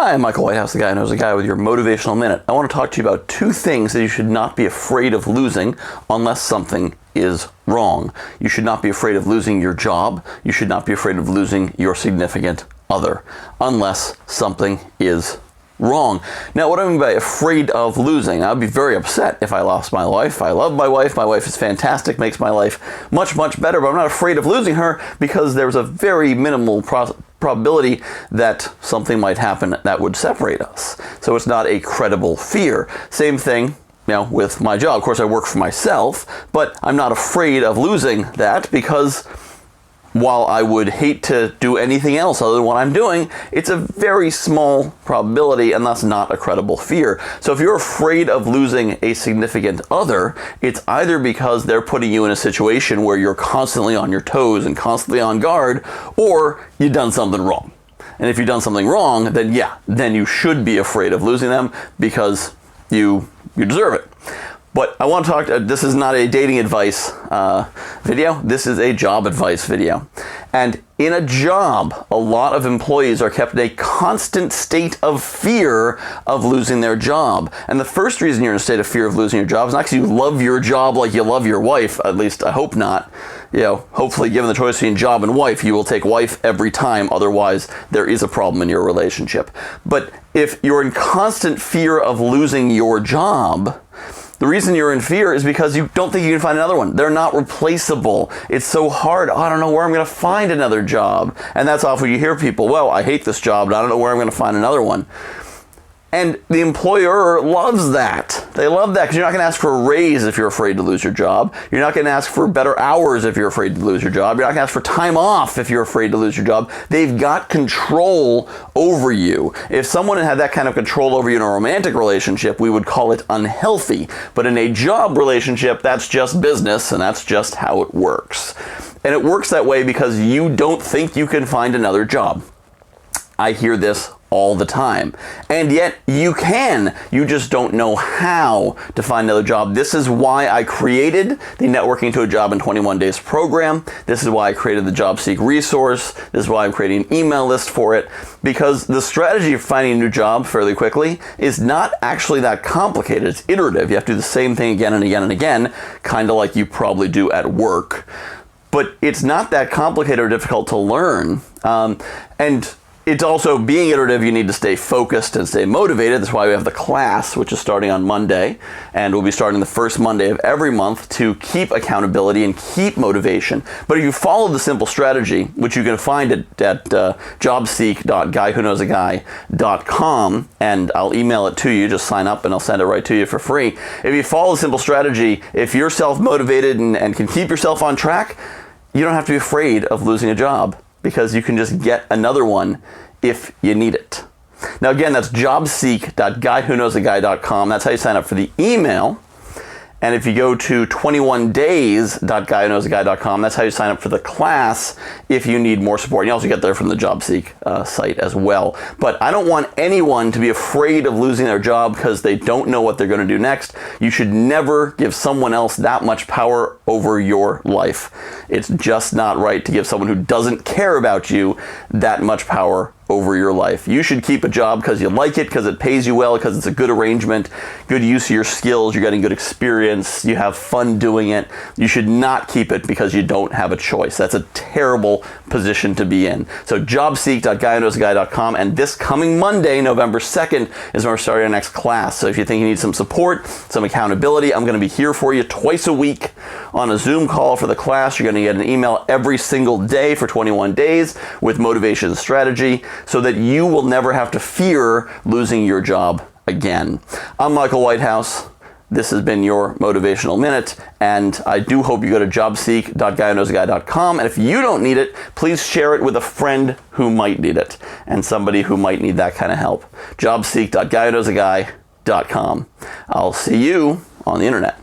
Hi, I'm Michael Whitehouse, the guy who knows a guy, with your Motivational Minute. I want to talk to you about two things that you should not be afraid of losing unless something is wrong. You should not be afraid of losing your job. You should not be afraid of losing your significant other unless something is wrong. Now, what do I mean by afraid of losing? I'd be very upset if I lost my wife. I love my wife. My wife is fantastic, makes my life much, much better, but I'm not afraid of losing her because there's a very minimal probability that something might happen that would separate us. So it's not a credible fear. Same thing, with my job. Of course, I work for myself, but I'm not afraid of losing that because while I would hate to do anything else other than what I'm doing, it's a very small probability and thus not a credible fear. So if you're afraid of losing a significant other, it's either because they're putting you in a situation where you're constantly on your toes and constantly on guard, or you've done something wrong. And if you've done something wrong, then you should be afraid of losing them because you deserve it. But I want to talk, this is not a dating advice video, this is a job advice video. And in a job, a lot of employees are kept in a constant state of fear of losing their job. And the first reason you're in a state of fear of losing your job is not because you love your job like you love your wife, at least I hope not. Hopefully given the choice between job and wife, you will take wife every time, otherwise there is a problem in your relationship. But if you're in constant fear of losing your job, the reason you're in fear is because you don't think you can find another one. They're not replaceable. It's so hard. I don't know where I'm going to find another job. And that's often you hear people, well, I hate this job, but I don't know where I'm going to find another one. And the employer loves that. They love that because you're not going to ask for a raise if you're afraid to lose your job. You're not going to ask for better hours if you're afraid to lose your job. You're not going to ask for time off if you're afraid to lose your job. They've got control over you. If someone had that kind of control over you in a romantic relationship, we would call it unhealthy. But in a job relationship, that's just business, and that's just how it works. And it works that way because you don't think you can find another job. I hear this all the time. And yet you can. You just don't know how to find another job. This is why I created the Networking to a Job in 21 Days program. This is why I created the Job Seek resource. This is why I'm creating an email list for it. Because the strategy of finding a new job fairly quickly is not actually that complicated. It's iterative. You have to do the same thing again and again and again, kind of like you probably do at work. But it's not that complicated or difficult to learn. And it's also, being iterative, you need to stay focused and stay motivated. That's why we have the class, which is starting on Monday, and we'll be starting the first Monday of every month to keep accountability and keep motivation. But if you follow the simple strategy, which you can find at jobseek.guywhoknowsaguy.com, and I'll email it to you, just sign up and I'll send it right to you for free. If you follow the simple strategy, if you're self-motivated and can keep yourself on track, you don't have to be afraid of losing a job, because you can just get another one if you need it. Now again, that's jobseek.guywhoknowsaguy.com. That's how you sign up for the email. And if you go to 21days.guywhoknowsaguy.com, that's how you sign up for the class if you need more support. And you also get there from the JobSeek site as well. But I don't want anyone to be afraid of losing their job because they don't know what they're going to do next. You should never give someone else that much power over your life. It's just not right to give someone who doesn't care about you that much power over your life. You should keep a job because you like it, because it pays you well, because it's a good arrangement, good use of your skills, you're getting good experience, you have fun doing it. You should not keep it because you don't have a choice. That's a terrible position to be in. So jobseek.guywhoknowsaguy.com, and this coming Monday, November 2nd, is when we're starting our next class. So if you think you need some support, some accountability, I'm going to be here for you twice a week on a Zoom call for the class. You're going to get an email every single day for 21 days with motivation and strategy, so that you will never have to fear losing your job again. I'm Michael Whitehouse. This has been your Motivational Minute, and I do hope you go to jobseek.guywhoknowsaguy.com, and if you don't need it, please share it with a friend who might need it, and somebody who might need that kind of help. jobseek.guywhoknowsaguy.com. I'll see you on the internet.